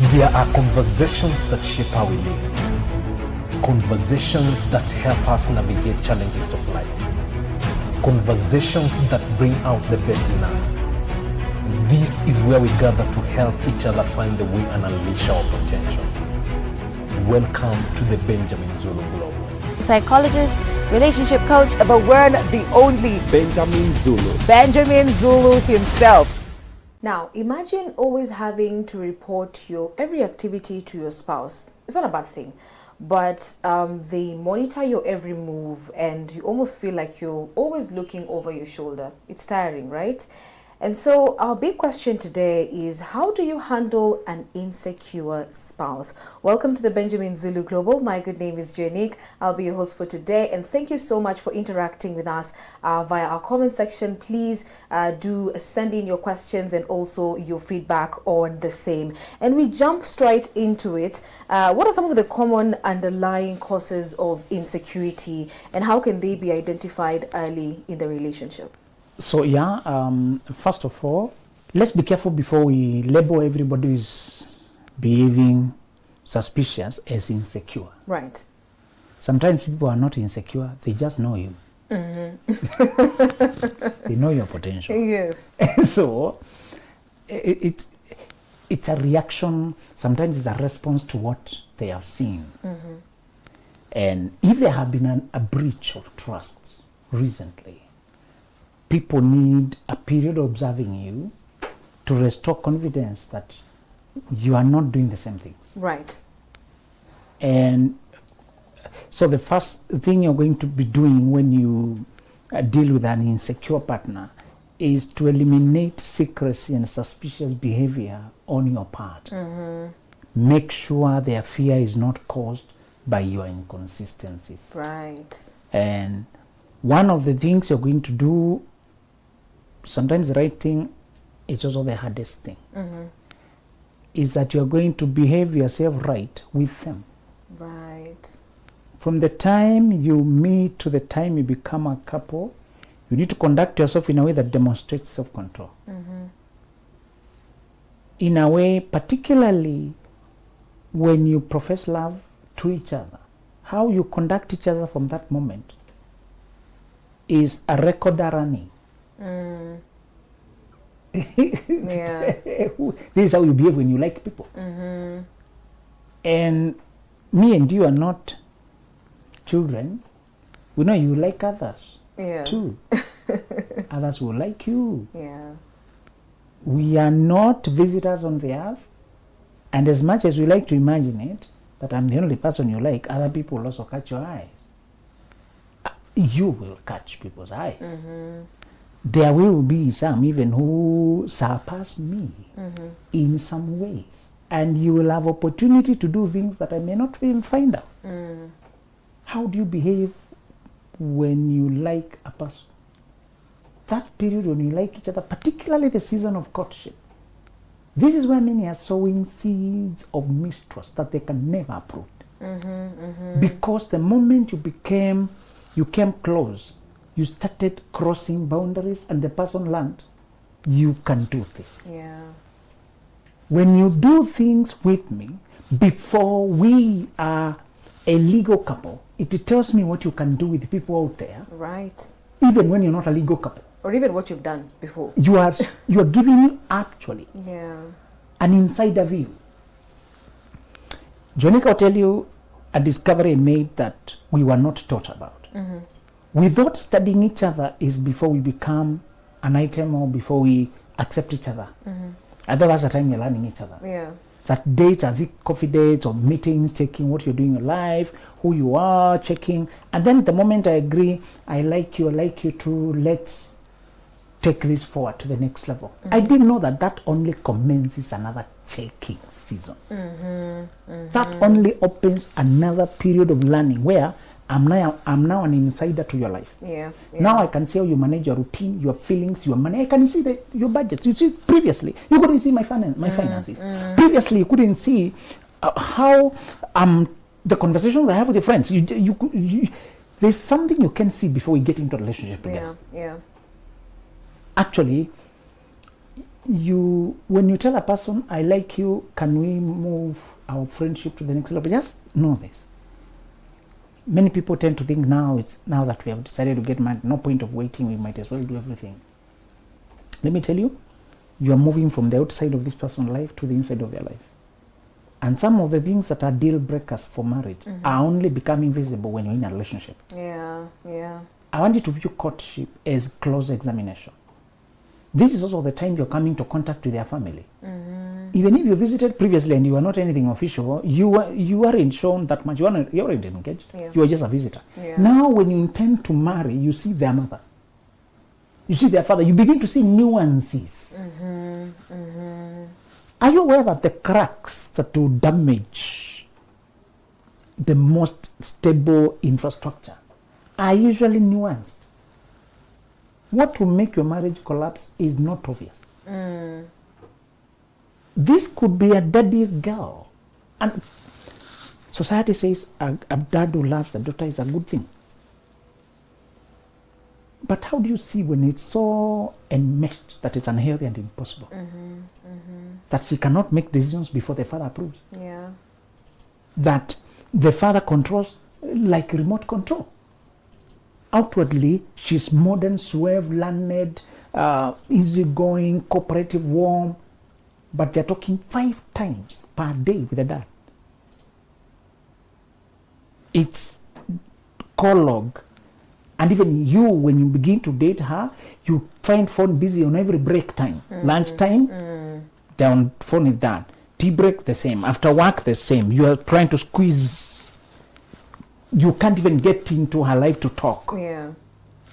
There are conversations that shape how we live. Conversations that help us navigate challenges of life. Conversations that bring out the best in us. This is where we gather to help each other find the way and unleash our potential. Welcome to the Benjamin Zulu Global. Psychologist, relationship coach, the one, the only Benjamin Zulu. Benjamin Zulu himself. Now, imagine always having to report your every activity to your spouse. It's not a bad thing, but they monitor your every move and you almost feel like you're always looking over your shoulder. It's tiring, right? And so our big question today is, how do you handle an insecure spouse? Welcome to the Benjamin Zulu Global. My good name is Janique. I'll be your host for today. And thank you so much for interacting with us via our comment section. Please do send in your questions and also your feedback on the same. And we jump straight into it. What are some of the common underlying causes of insecurity and how can they be identified early in the relationship? So first of all, let's be careful before we label everybody who's behaving suspicious as insecure. Right. Sometimes people are not insecure, they just know you. Mm-hmm. They know your potential. Yes. And so it's a reaction, sometimes it's a response to what they have seen. Mm-hmm. And if there have been a breach of trust recently, people need a period of observing you to restore confidence that you are not doing the same things. Right. And so the first thing you're going to be doing when you deal with an insecure partner is to eliminate secrecy and suspicious behavior on your part. Mm-hmm. Make sure their fear is not caused by your inconsistencies. Right. And one of the things you're going to do, sometimes the right thing is also the hardest thing, is that you're going to behave yourself right with them. Right. From the time you meet to the time you become a couple, you need to conduct yourself in a way that demonstrates self-control. Mm-hmm. In a way, particularly when you profess love to each other, how you conduct each other from that moment is a record running. Yeah. This is how you behave when you like people. Mm-hmm. And me and you are not children. We know you like others too. Others will like you. Yeah. We are not visitors on the earth. And as much as we like to imagine it, that I'm the only person you like, other people will also catch your eyes. You will catch people's eyes. Mm-hmm. There will be some even who surpass me in some ways. And you will have opportunity to do things that I may not even find out. How do you behave when you like a person? That period when you like each other, particularly the season of courtship, this is where many are sowing seeds of mistrust that they can never uproot. Because the moment you came close, you started crossing boundaries and the person learned you can do this. Yeah. When you do things with me before we are a legal couple, it tells me what you can do with people out there. Right. Even when you're not a legal couple. Or even what you've done before. You are giving me actually an insider view. Jonica will tell you a discovery made that we were not taught about. Without studying each other is before we become an item or before we accept each other. I thought that's the time you're learning each other. Yeah. That dates are the coffee dates or meetings, checking what you're doing in life, who you are, checking. And then the moment I agree, I like you too, let's take this forward to the next level. I didn't know that only commences another checking season. That only opens another period of learning where I'm now an insider to your life. Yeah. Now I can see how you manage your routine, your feelings, your money. I can see your budgets. You see, previously you couldn't see my finances. Previously you couldn't see how the conversations I have with your friends. There's something you can see before we get into a relationship together. Yeah. Actually, when you tell a person, I like you, can we move our friendship to the next level? Just know this. Many people tend to think now that we have decided to get married, no point of waiting, we might as well do everything. Let me tell you, you are moving from the outside of this person's life to the inside of their life. And some of the things that are deal breakers for marriage are only becoming visible when you're in a relationship. Yeah. I want you to view courtship as close examination. This is also the time you're coming to contact with their family. Even if you visited previously and you were not anything official, you weren't shown that much. You weren't engaged. Yeah. You were just a visitor. Yeah. Now, when you intend to marry, you see their mother. You see their father. You begin to see nuances. Are you aware that the cracks that will damage the most stable infrastructure are usually nuanced? What will make your marriage collapse is not obvious. This could be a daddy's girl. And society says a dad who loves a daughter is a good thing. But how do you see when it's so enmeshed that it's unhealthy and impossible? That she cannot make decisions before the father approves. Yeah. That the father controls like remote control. Outwardly, she's modern, suave, learned, easygoing, cooperative, warm. But they're talking 5 times per day with the dad. It's collogue. And even you, when you begin to date her, you find phone busy on every break time. Lunchtime, down phone is done. Tea break, the same. After work, the same. You are trying to squeeze. You can't even get into her life to talk. Yeah.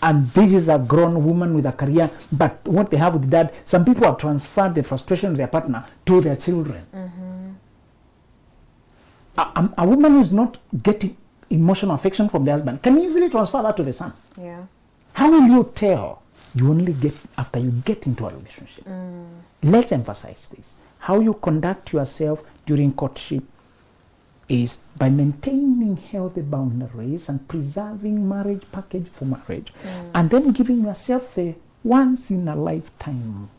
And this is a grown woman with a career, but what they have with dad, some people have transferred the frustration of their partner to their children. A woman who is not getting emotional affection from the husband can easily transfer that to the son. Yeah. How will you tell? You only get after you get into a relationship. Let's emphasize this. How you conduct yourself during courtship is by maintaining healthy boundaries and preserving marriage package for marriage, and then giving yourself the once in a lifetime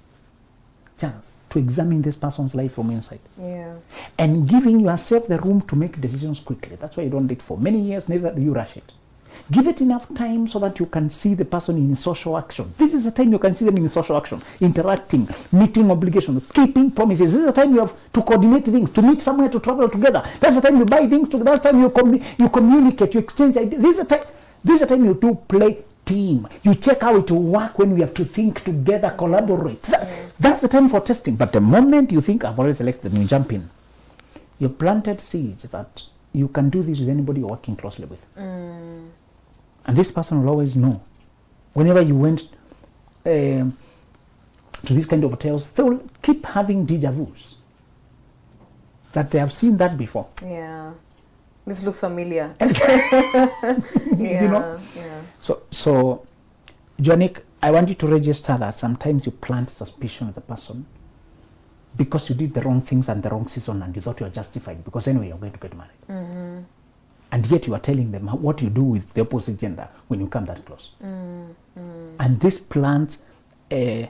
chance to examine this person's life from inside. Yeah. And giving yourself the room to make decisions quickly. That's why you don't date for many years, neither do you rush it. Give it enough time so that you can see the person in social action. This is the time you can see them in social action, interacting, meeting obligations, keeping promises. This is the time you have to coordinate things, to meet somewhere, to travel together. That's the time you buy things together. That's the time you communicate, you exchange ideas. This is the time you do play team. You check how it will work when we have to think together, collaborate. That's the time for testing. But the moment you think, I've already selected, you jump in. You planted seeds that you can do this with anybody you're working closely with. And this person will always know. Whenever you went to these kind of hotels, they will keep having deja vus. That they have seen that before. Yeah. This looks familiar. You know? Yeah. So, Jonik, I want you to register that sometimes you plant suspicion of the person because you did the wrong things and the wrong season and you thought you were justified because anyway you're going to get married. And yet you are telling them what you do with the opposite gender when you come that close. And this plants a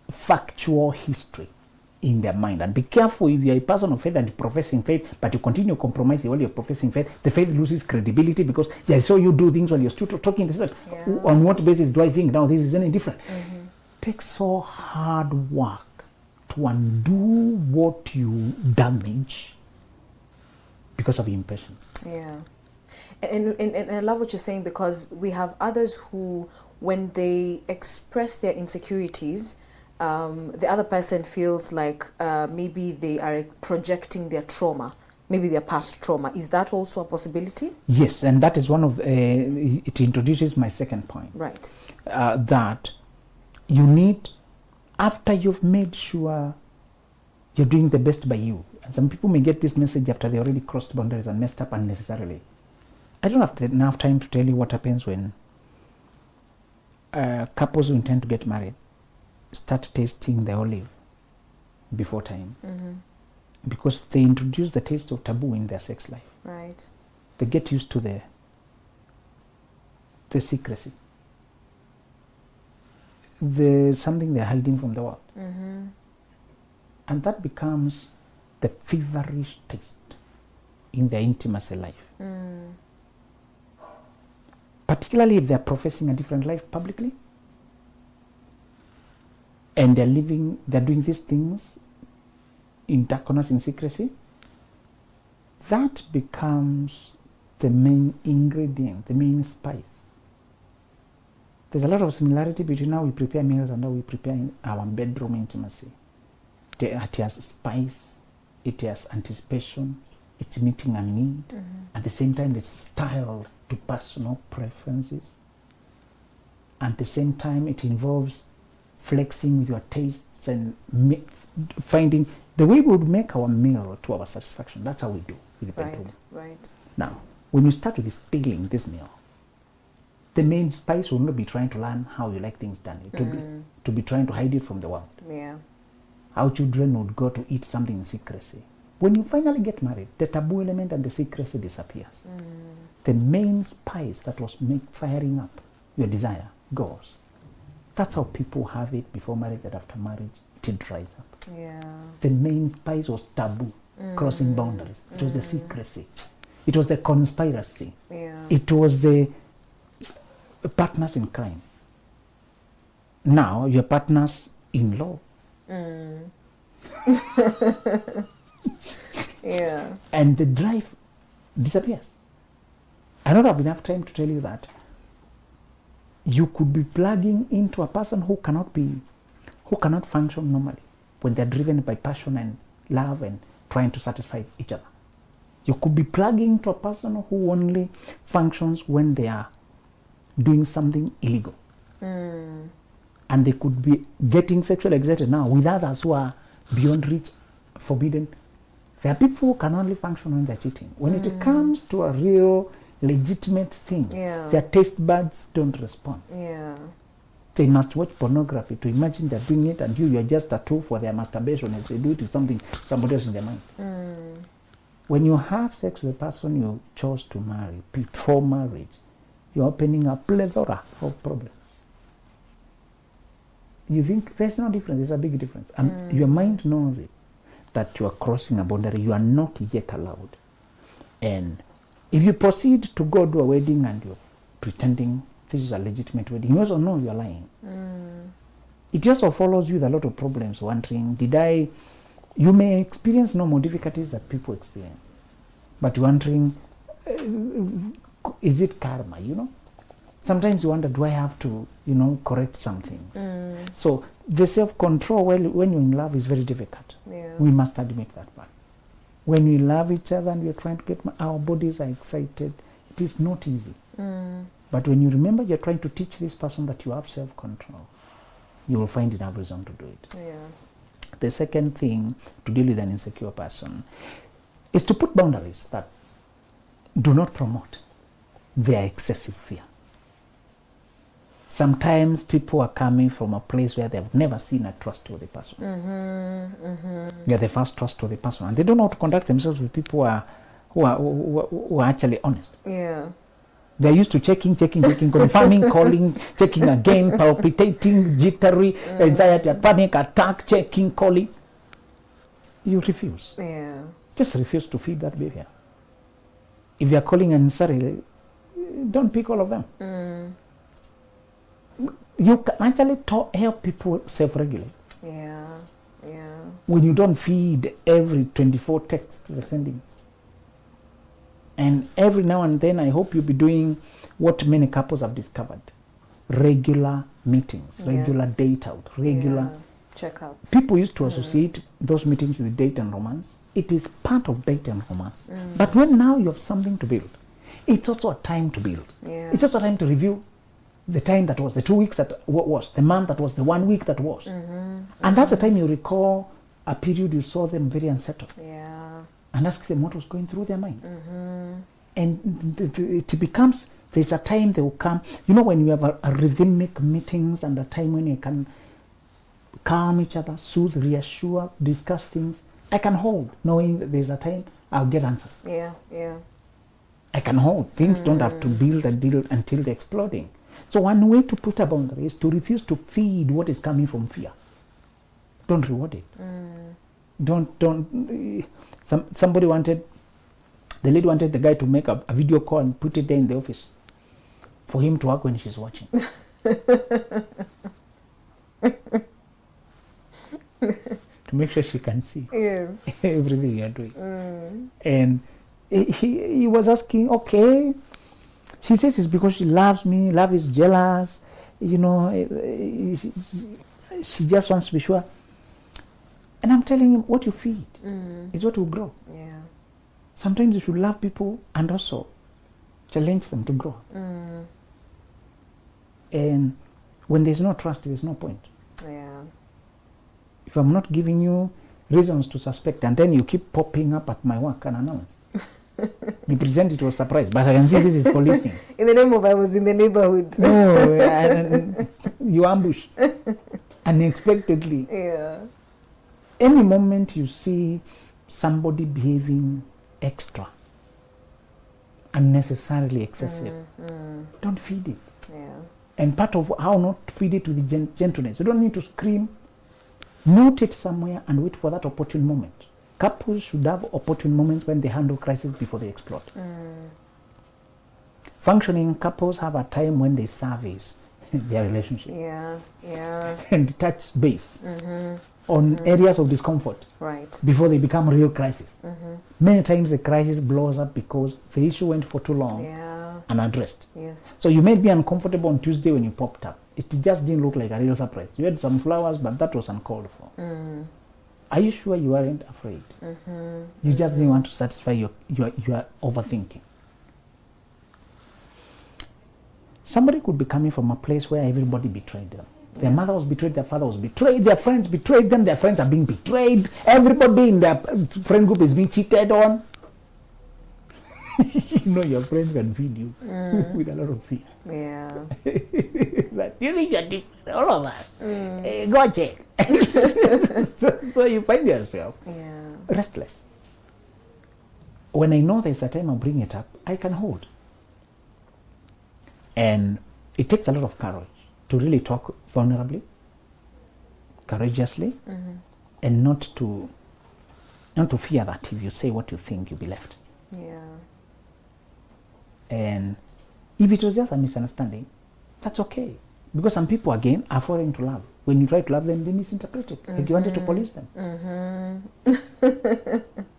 factual history in their mind. And be careful if you're a person of faith and professing faith, but you continue compromising while you're professing faith, the faith loses credibility because I saw you do things while you're still talking this. On what basis do I think now this is any different? Takes so hard work to undo what you damage because of impatience. Yeah. And I love what you're saying because we have others who, when they express their insecurities, the other person feels like maybe they are projecting their trauma, maybe their past trauma. Is that also a possibility? Yes, and that is one of it introduces my second point. Right. That you need, after you've made sure you're doing the best by you, and some people may get this message after they already crossed boundaries and messed up unnecessarily. I don't have enough time to tell you what happens when couples who intend to get married start tasting the olive before time. Because they introduce the taste of taboo in their sex life. Right. They get used to the secrecy. There's something they're hiding from the world. And that becomes the feverish taste in their intimacy life. Particularly if they're professing a different life publicly, and they're doing these things in darkness, in secrecy, that becomes the main ingredient, the main spice. There's a lot of similarity between how we prepare meals and how we prepare our bedroom intimacy. It has spice, it has anticipation, it's meeting a need. At the same time, it's styled to personal preferences. At the same time, it involves flexing with your tastes and finding the way we would make our meal to our satisfaction. That's how we do with the bedroom. Right. Now, when you start with stealing this meal, the main spice will not be trying to learn how you like things done. It will to be trying to hide it from the world. Yeah. How children would go to eat something in secrecy. When you finally get married, the taboo element and the secrecy disappears. The main spice that was firing up your desire goes. That's how people have it before marriage, that after marriage, it dries up. Yeah. The main spice was taboo, crossing boundaries. It was the secrecy. It was the conspiracy. Yeah. It was the partners in crime. Now, you're partners in law. Yeah. And the drive disappears. I don't have enough time to tell you that you could be plugging into a person who cannot function normally when they're driven by passion and love and trying to satisfy each other. You could be plugging into a person who only functions when they are doing something illegal. And they could be getting sexually excited now with others who are beyond reach, forbidden. There are people who can only function when they're cheating. When it comes to a real legitimate thing, their taste buds don't respond. Yeah. They must watch pornography to imagine they're doing it, and you're just a tool for their masturbation. As they do it, is somebody else in their mind. When you have sex with a person you chose to marry before marriage, you're opening a plethora of problems. You think there's no difference, there's a big difference. And your mind knows it, that you are crossing a boundary you are not yet allowed. And if you proceed to go do a wedding and you're pretending this is a legitimate wedding, you also know you're lying. It also follows you with a lot of problems, wondering, you may experience no more difficulties that people experience, but wondering, is it karma, Sometimes you wonder, do I have to, correct some things? So the self-control when you're in love is very difficult. Yeah. We must admit that part. When we love each other and we're trying to get, our bodies are excited, it is not easy. But when you remember you're trying to teach this person that you have self-control, you will find enough reason to do it. Yeah. The second thing to deal with an insecure person is to put boundaries that do not promote their excessive fear. Sometimes people are coming from a place where they've never seen a trustworthy person. They're the first trustworthy person, and they don't know how to conduct themselves with people who are actually honest. Yeah. They're used to checking, confirming, calling, checking again, palpitating, jittery, anxiety, panic attack, checking, calling. You refuse. Yeah. Just refuse to feed that behavior. If they're calling unnecessarily, don't pick all of them. You can actually help people self-regulate. Yeah. When you don't feed every 24 texts they're sending. And every now and then, I hope you'll be doing what many couples have discovered. Regular meetings, regular date out, regular checkouts. People used to associate those meetings with date and romance. It is part of date and romance. But when now you have something to build, it's also a time to build. Yeah. It's also a time to review the time that was, the 2 weeks that was, the month that was, the 1 week that was. And that's the time you recall a period you saw them very unsettled. Yeah. And ask them what was going through their mind. And it becomes, there's a time they will come, when you have a rhythmic meetings and a time when you can calm each other, soothe, reassure, discuss things. I can hold, knowing that there's a time I'll get answers. Yeah. I can hold. Things don't have to build and deal until they're exploding. So one way to put a boundary is to refuse to feed what is coming from fear. Don't reward it. Somebody wanted, the lady wanted the guy to make a video call and put it there in the office for him to work when she's watching. To make sure she can see everything you're doing. And he was asking, okay, she says it's because she loves me, love is jealous, you know, she just wants to be sure. And I'm telling him, what you feed is what will grow. Yeah. Sometimes you should love people and also challenge them to grow. And when there's no trust, there's no point. Yeah. If I'm not giving you reasons to suspect, and then you keep popping up at my work unannounced, you pretend it was surprise, but I can see this is policing. In the name of I was in the neighborhood. No, and you ambush unexpectedly. Yeah. Any moment you see somebody behaving extra, unnecessarily excessive, don't feed it. Yeah. And part of how not to feed it with the gentleness, you don't need to scream. Note it somewhere and wait for that opportune moment. Couples should have opportune moments when they handle crisis before they explode. Functioning couples have a time when they service their relationship. Yeah. Yeah. And touch base on areas of discomfort. Right. Before they become real crisis. Many times the crisis blows up because the issue went for too long Yeah. unaddressed. Yes. So you may be uncomfortable on Tuesday when you popped up. It just didn't look like a real surprise. You had some flowers, but that was uncalled for. Are you sure you weren't afraid? You just didn't want to satisfy your overthinking. Somebody could be coming from a place where everybody betrayed them. Their mother was betrayed, their father was betrayed, their friends betrayed them, their friends are being betrayed, everybody in their friend group is being cheated on. You know your friends can feed you with a lot of fear. Yeah. But you think you're different, all of us. Go check. So you find yourself restless. When I know there's a time I'll bring it up, I can hold. And it takes a lot of courage to really talk vulnerably, courageously, and not to fear that if you say what you think, you'll be left. Yeah. And if it was just a misunderstanding, that's okay. Because some people, again, are foreign to love. When you try to love them, they misinterpret it. Like you wanted to police them.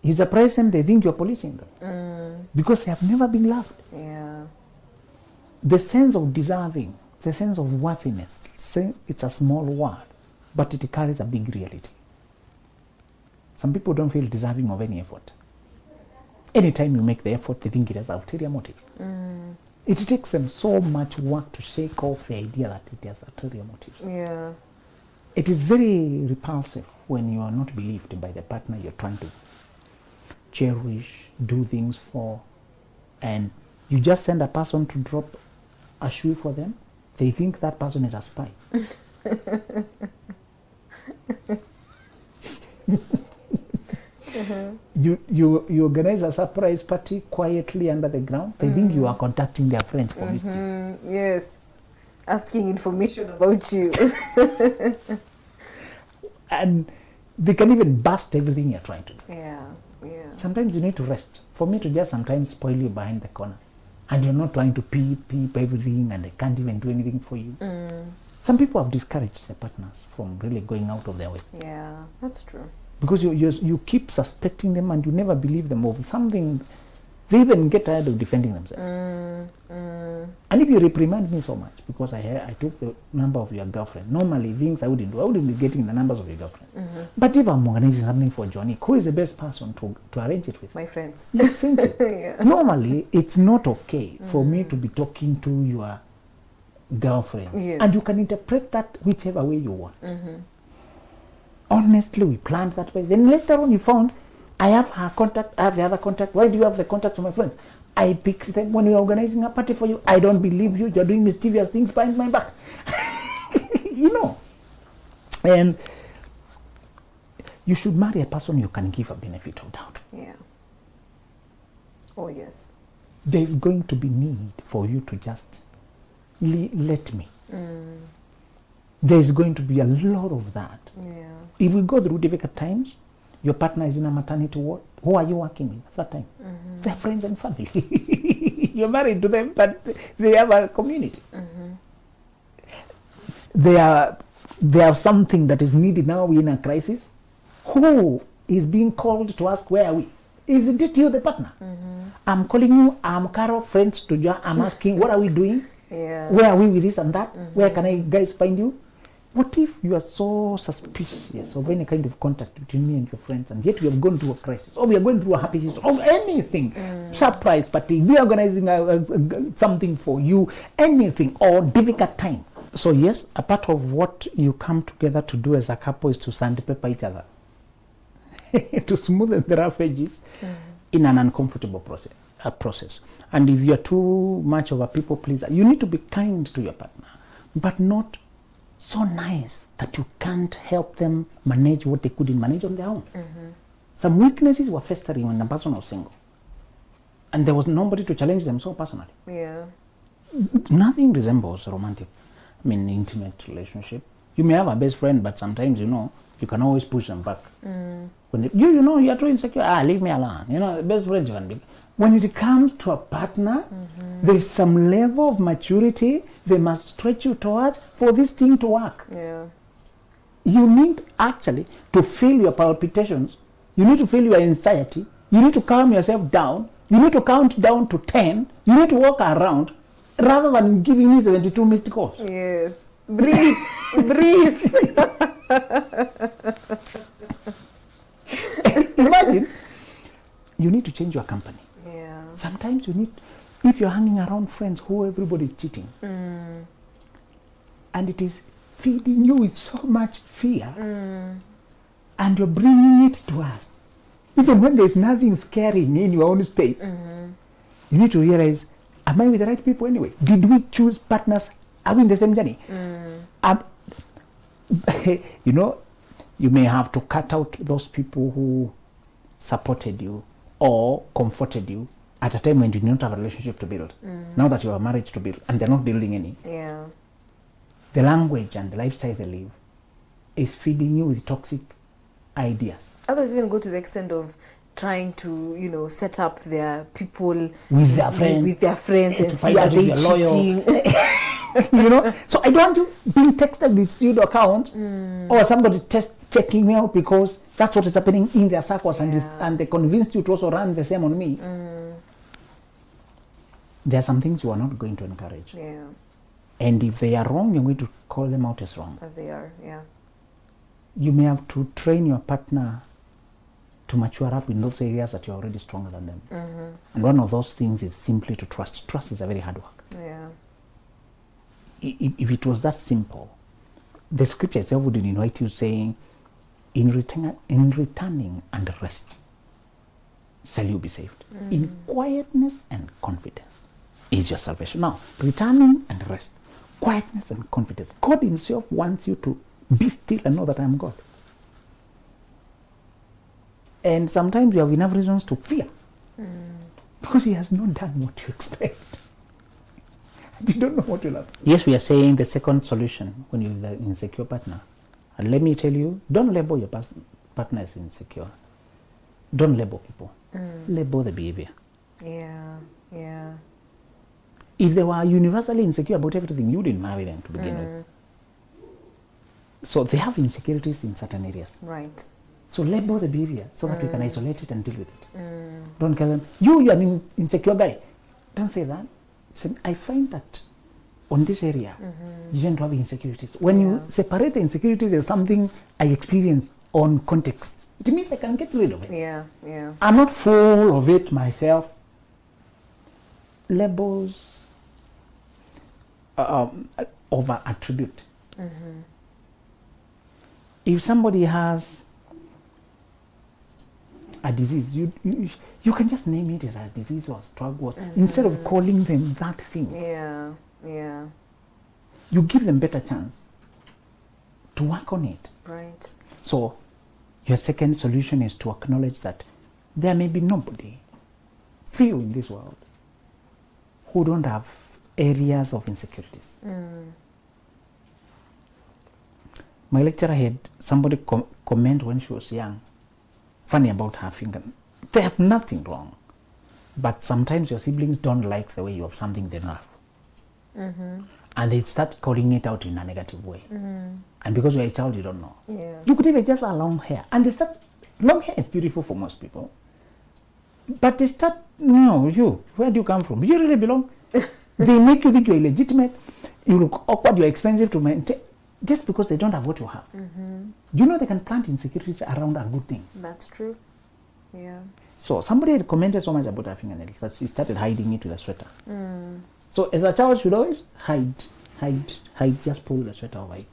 You surprise them, they think you're policing them. Because they have never been loved. Yeah. The sense of deserving, the sense of worthiness, it's a small word, but it carries a big reality. Some people don't feel deserving of any effort. Anytime you make the effort, they think it has ulterior motives. It takes them so much work to shake off the idea that it has ulterior motives. Yeah. It is very repulsive when you are not believed by the partner you're trying to cherish, do things for, and you just send a person to drop a shoe for them. They think that person is a spy. You organize a surprise party quietly under the ground. They think you are contacting their friends for mischief. Yes. Asking information about you. And they can even bust everything you're trying to do. Yeah. Yeah. Sometimes you need to rest. For me to just sometimes spoil you behind the corner. And you're not trying to peep everything and they can't even do anything for you. Some people have discouraged their partners from really going out of their way. Yeah, that's true. Because you keep suspecting them and you never believe them of something. They even get tired of defending themselves. And if you reprimand me so much because I took the number of your girlfriend, normally things I wouldn't do. I wouldn't be getting the numbers of your girlfriend. But if I'm organizing something for Johnny, who is the best person to arrange it with? My friends. You think it. Yeah. Normally, it's not okay for me to be talking to your girlfriend. Yes. And you can interpret that whichever way you want. Honestly, we planned that way. Then later on you found, I have her contact, I have the other contact. Why do you have the contact of my friend? I picked them when you're organizing a party for you. I don't believe you. You're doing mischievous things behind my back. You know. And you should marry a person you can give a benefit of doubt. Yeah. Oh, yes. There's going to be need for you to just let me. There's going to be a lot of that. Yeah. If we go through difficult times, Your partner is in a maternity ward. Who are you working with at that time? They're friends and family. You're married to them, but they have a community. They are something that is needed now in a crisis. Who is being called to ask, where are we? Isn't it you, the partner? I'm calling you, I'm Carol, friends to John. I'm asking, what are we doing? Yeah. Where are we with this and that? Where can I guys find you? What if you are so suspicious of any kind of contact between me and your friends, and yet we have gone through a crisis, or we are going through a happy season, or anything, surprise party, we are organizing something for you, anything, or difficult time. So yes, a part of what you come together to do as a couple is to sandpaper each other, to smoothen the rough edges in an uncomfortable process. And if you're too much of a people pleaser, you need to be kind to your partner, but not so nice that you can't help them manage what they couldn't manage on their own. Some weaknesses were festering when the person was single, and there was nobody to challenge them so personally. Yeah. Nothing resembles romantic, intimate relationship. You may have a best friend, but sometimes, you can always push them back. When you're too insecure, leave me alone. Best friends you can be. When it comes to a partner, there's some level of maturity they must stretch you towards for this thing to work. Yeah. You need actually to feel your palpitations. You need to feel your anxiety. You need to calm yourself down. You need to count down to 10. You need to walk around rather than giving me 72 missed calls. Yes. Breathe. Breathe. Imagine, you need to change your company. Yeah. Sometimes you need, if you're hanging around friends who everybody is cheating, and it is feeding you with so much fear, and you're bringing it to us, even when there's nothing scary in your own space, you need to realize, am I with the right people anyway? Did we choose partners? Are we in the same journey? You may have to cut out those people who supported you or comforted you at a time when you did not have a relationship to build. Now that you have a marriage to build, and they're not building any. Yeah. The language and the lifestyle they live is feeding you with toxic ideas. Others even go to the extent of trying to, set up their people with their friends, and see are they cheating. So I don't want you being texted with pseudo account or somebody checking me out because that's what is happening in their circles, and they convinced you to also run the same on me. There are some things you are not going to encourage. Yeah. And if they are wrong, you're going to call them out as wrong. As they are, yeah. You may have to train your partner to mature up in those areas that you're already stronger than them. And one of those things is simply to trust. Trust is a very hard work. Yeah. If it was that simple, the scripture itself would invite you saying, in returning and rest shall you be saved. In quietness and confidence is your salvation. Now, returning and rest, quietness and confidence. God himself wants you to be still and know that I am God. And sometimes you have enough reasons to fear because he has not done what you expect. You don't know what will happen. Yes, we are saying the second solution when you're with an insecure partner. And let me tell you, don't label your partner as insecure. Don't label people. Label the behavior. Yeah, yeah. If they were universally insecure about everything, you didn't marry them to begin with. So they have insecurities in certain areas. Right. So label the behavior so that we can isolate it and deal with it. Don't tell them, you're an insecure guy. Don't say that. So I find that on this area, you tend to have insecurities. When you separate the insecurities as something I experience on context, it means I can get rid of it. Yeah, yeah. I'm not full of it myself. Labels over attribute. If somebody has a disease, you can just name it as a disease or struggle instead of calling them that thing. Yeah, yeah. You give them better chance to work on it. Right. So your second solution is to acknowledge that there may be nobody, few in this world, who don't have areas of insecurities. My lecturer had somebody comment when she was young funny about her finger. They have nothing wrong. But sometimes your siblings don't like the way you have something they don't have. And they start calling it out in a negative way. And because you're a child, you don't know. Yeah. You could even just wear long hair. And they start, long hair is beautiful for most people. But they start, no, you, where do you come from? Do you really belong? They make you think you're illegitimate. You look awkward, you're expensive to maintain. Just because they don't have what you have. You know they can plant insecurities around a good thing. That's true. Yeah. So somebody had commented so much about her fingernails that she started hiding it with a sweater. So as a child, should always hide, just pull the sweater over it.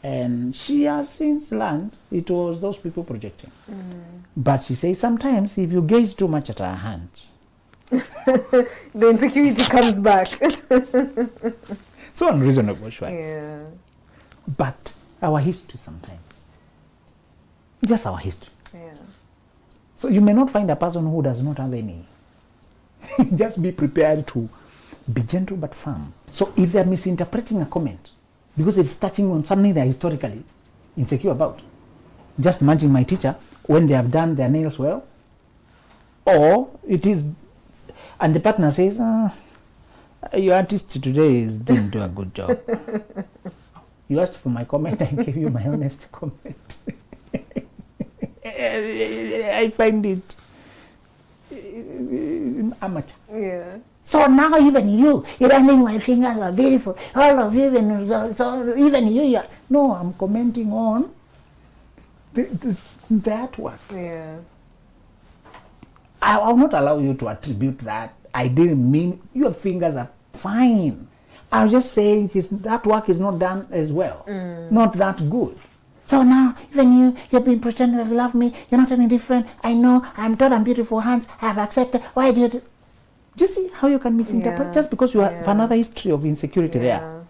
And she has since learned it was those people projecting. But she says sometimes if you gaze too much at her hands, the insecurity comes back. so unreasonable, sure. Yeah. But our history sometimes, just our history. Yeah. So you may not find a person who does not have any. Just be prepared to be gentle but firm. So if they're misinterpreting a comment because it's touching on something they're historically insecure about, just imagine my teacher when they have done their nails well, or it is, and the partner says, your artist today didn't do a good job. You asked for my comment, I gave you my honest comment. I find it amateur. Yeah. So now even you don't think my fingers are beautiful. All of you, even you. No, I'm commenting on the artwork. Yeah. I will not allow you to attribute that. I didn't mean your fingers are fine. I'll just say that work is not done as well, not that good. So now, even you've been pretending to love me, you're not any different. I know, I'm told I'm beautiful hands, I've accepted. Why do you do you see how you can misinterpret just because you have another history of insecurity there?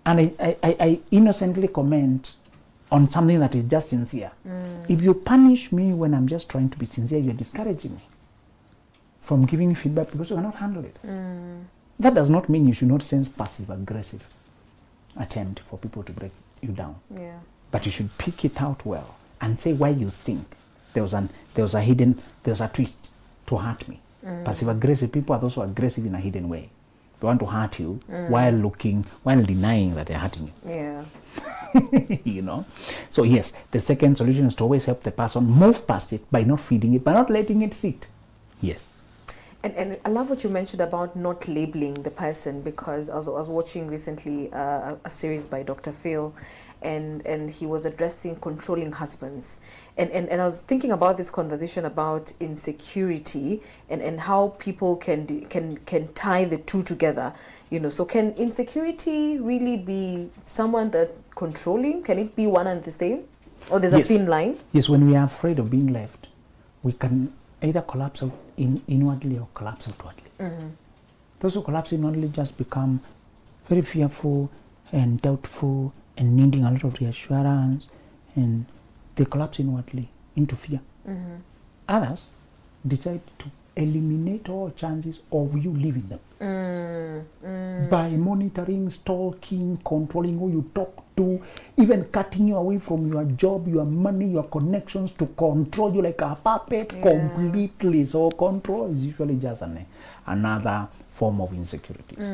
And I innocently comment on something that is just sincere. If you punish me when I'm just trying to be sincere, you're discouraging me from giving me feedback because you cannot handle it. That does not mean you should not sense passive-aggressive attempt for people to break you down. Yeah. But you should pick it out well and say why you think there was a twist to hurt me. Passive-aggressive people are those who are aggressive in a hidden way. They want to hurt you while denying that they're hurting you. Yeah. You know? So yes, the second solution is to always help the person move past it by not feeding it, by not letting it sit. Yes. And I love what you mentioned about not labeling the person, because I was watching recently a series by Dr. Phil, and he was addressing controlling husbands. And I was thinking about this conversation about insecurity and how people can tie the two together. You know, so can insecurity really be someone that controlling? Can it be one and the same? Or there's a thin line? Yes, when we are afraid of being left, we can either collapse out inwardly or collapse outwardly. Those who collapse inwardly just become very fearful and doubtful and needing a lot of reassurance, and they collapse inwardly into fear. Others decide to eliminate all chances of you leaving them by monitoring, stalking, controlling who you talk to, even cutting you away from your job, your money, your connections, to control you like a puppet completely. So control is usually just another form of insecurities.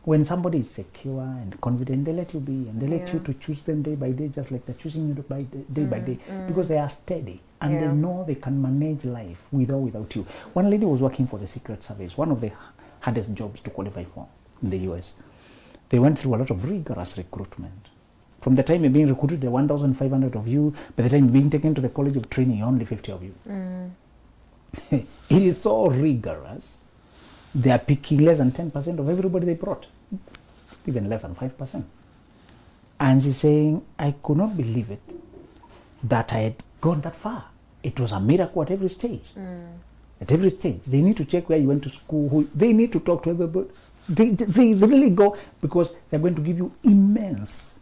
When somebody is secure and confident, they let you be, and they let you to choose them day by day, just like they're choosing you day by day, because they are steady and they know they can manage life with or without you. One lady was working for the Secret Service, one of the hardest jobs to qualify for in the US. They went through a lot of rigorous recruitment. From the time you're being recruited, there are 1,500 of you. By the time you're being taken to the college of training, only 50 of you. It is so rigorous. They are picking less than 10% of everybody they brought, even less than 5%. And she's saying, I could not believe it that I had gone that far. It was a miracle at every stage. At every stage. They need to check where you went to school. They need to talk to everybody. They really go, because they're going to give you immense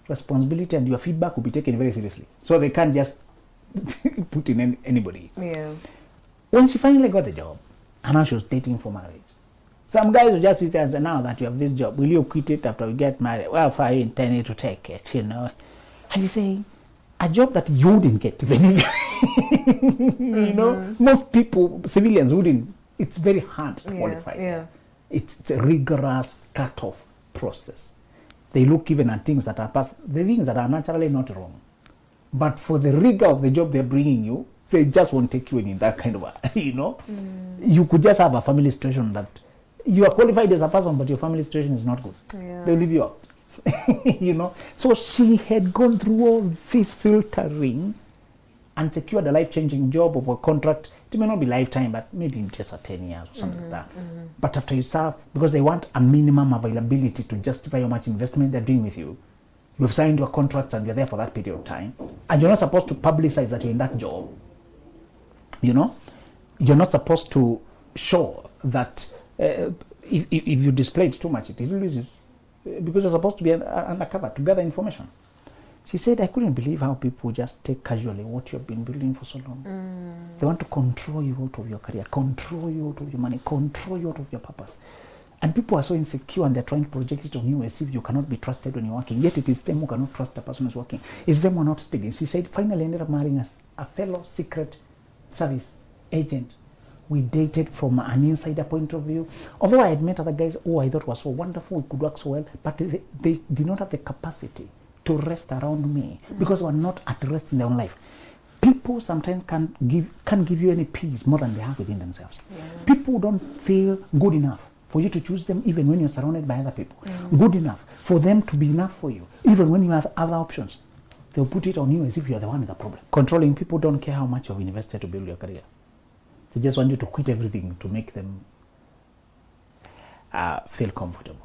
responsibility, and your feedback will be taken very seriously. So they can't just put in anybody. Yeah. When she finally got the job, and now she was dating for marriage, some guys will just sit there and say, now that you have this job, will you quit it after we get married? Well, if I intended to take it, you know. And she's saying, a job that you wouldn't get even if you know, most people, civilians wouldn't. It's very hard to qualify. Yeah. It's a rigorous cut-off process. They look even at things that are the things that are naturally not wrong. But for the rigor of the job they're bringing you, they just won't take you in that kind of you know. You could just have a family situation that you are qualified as a person, but your family situation is not good. Yeah. They'll leave you out. You know. So she had gone through all this filtering and secured a life-changing job of a contract. It may not be lifetime, but maybe just a 10 years or something like that. But after you serve, because they want a minimum availability to justify how much investment they're doing with you, you've signed your contracts and you're there for that period of time, and you're not supposed to publicize that you're in that job. You know, you're not supposed to show that if you display it too much, it loses, because you're supposed to be undercover to gather information. She said, I couldn't believe how people just take casually what you've been building for so long. They want to control you out of your career, control you out of your money, control you out of your purpose. And people are so insecure and they're trying to project it on you as if you cannot be trusted when you're working. Yet it is them who cannot trust the person who's working. It's them who are not steady. She said, finally ended up marrying a fellow secret service agent. We dated from an insider point of view. Although I had met other guys who I thought were so wonderful, we could work so well, but they did not have the capacity to rest around me because they were not at rest in their own life. People sometimes can't give you any peace more than they have within themselves. People don't feel good enough for you to choose them even when you're surrounded by other people. Good enough for them to be enough for you even when you have other options. They'll put it on you as if you're the one with the problem. Controlling people don't care how much you've invested to build your career. They just want you to quit everything to make them feel comfortable.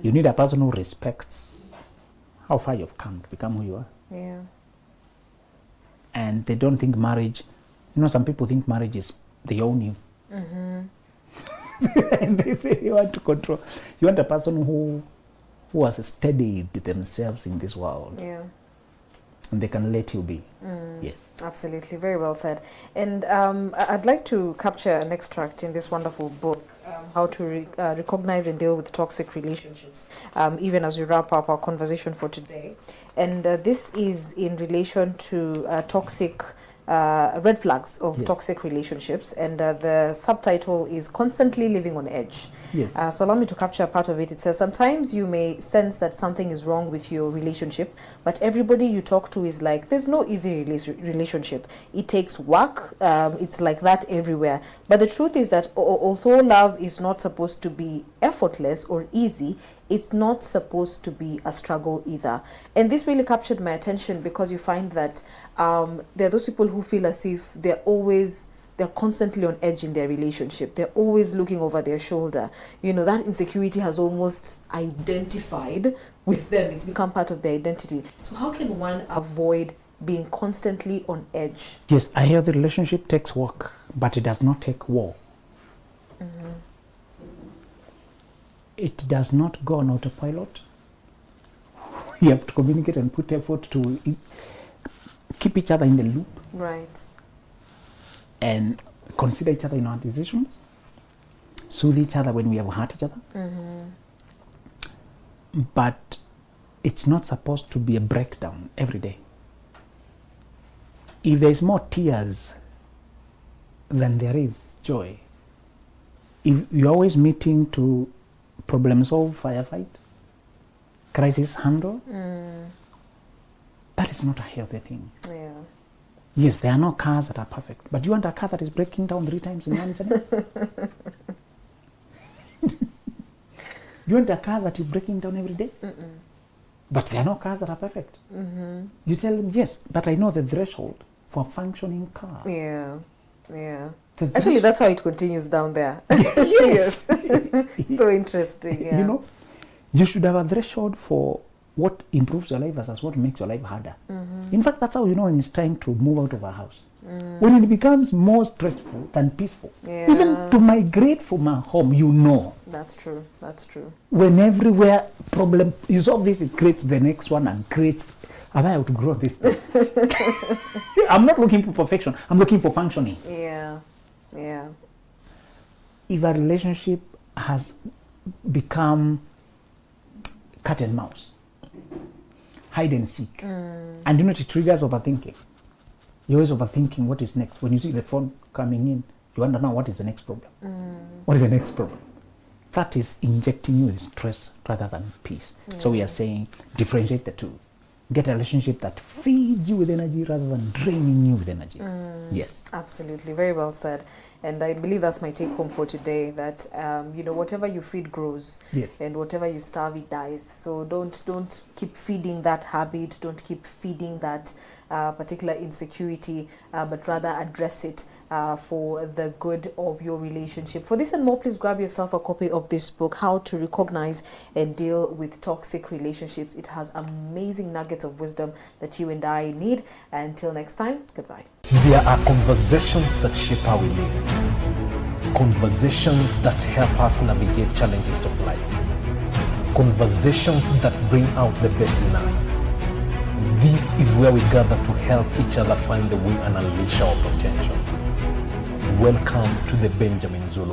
You need a person who respects how far you've come to become who you are. Yeah. And they don't think marriage, you know, some people think marriage is they own you. And they want to control. You want a person who has steadied themselves in this world. Yeah. And they can let you be. Yes. Absolutely. Very well said. And I'd like to capture an extract in this wonderful book, how to recognize and deal with toxic relationships, even as we wrap up our conversation for today. And this is in relation to toxic red flags of toxic relationships, and the subtitle is Constantly Living on Edge. Yes. So allow me to capture a part of it. It says, sometimes you may sense that something is wrong with your relationship, but everybody you talk to is like, there's no easy relationship. It takes work. It's like that everywhere. But the truth is that although love is not supposed to be effortless or easy, it's not supposed to be a struggle either. And this really captured my attention because you find that there are those people who feel as if they're constantly on edge in their relationship. They're always looking over their shoulder. You know, that insecurity has almost identified with them. It's become part of their identity. So how can one avoid being constantly on edge? Yes, I hear the relationship takes work, but it does not take war. It does not go on autopilot. You have to communicate and put effort to keep each other in the loop. Right. And consider each other in our decisions. Soothe each other when we have hurt each other. But it's not supposed to be a breakdown every day. If there's more tears than there is joy, if you're always meeting to problem solve, firefight, crisis handle, that is not a healthy thing. Yeah. Yes, there are no cars that are perfect, but you want a car that is breaking down 3 times in one journey? You want a car that is breaking down every day? But there are no cars that are perfect. You tell them, yes, but I know the threshold for a functioning car. Yeah. Yeah. Actually, that's how it continues down there. Yes. So interesting. Yeah. You know, you should have a threshold for what improves your life versus what makes your life harder. In fact, that's how you know when it's time to move out of a house. When it becomes more stressful than peaceful. Yeah. Even to migrate from a home, you know. That's true. That's true. When everywhere problem, you solve this, it creates the next one and creates, am I to grow this place? I'm not looking for perfection. I'm looking for functioning. Yeah. Yeah. If a relationship has become cat and mouse, hide and seek. And it triggers overthinking. You're always overthinking what is next. When you see the phone coming in, you wonder now what is the next problem? What is the next problem? That is injecting you with stress rather than peace. So we are saying differentiate the two. Get a relationship that feeds you with energy rather than draining you with energy. Yes. Absolutely. Very well said. And I believe that's my take home for today, that, whatever you feed grows. Yes. And whatever you starve, it dies. So don't keep feeding that habit. Don't keep feeding that particular insecurity, but rather address it for the good of your relationship. For this and more, please grab yourself a copy of this book, How to Recognize and Deal with Toxic Relationships. It has amazing nuggets of wisdom that you and I need. Until next time, goodbye. There are conversations that shape how we live. Conversations that help us navigate challenges of life. Conversations that bring out the best in us. This is where we gather to help each other find the way and unleash our potential. Welcome to the Benjamin Zulu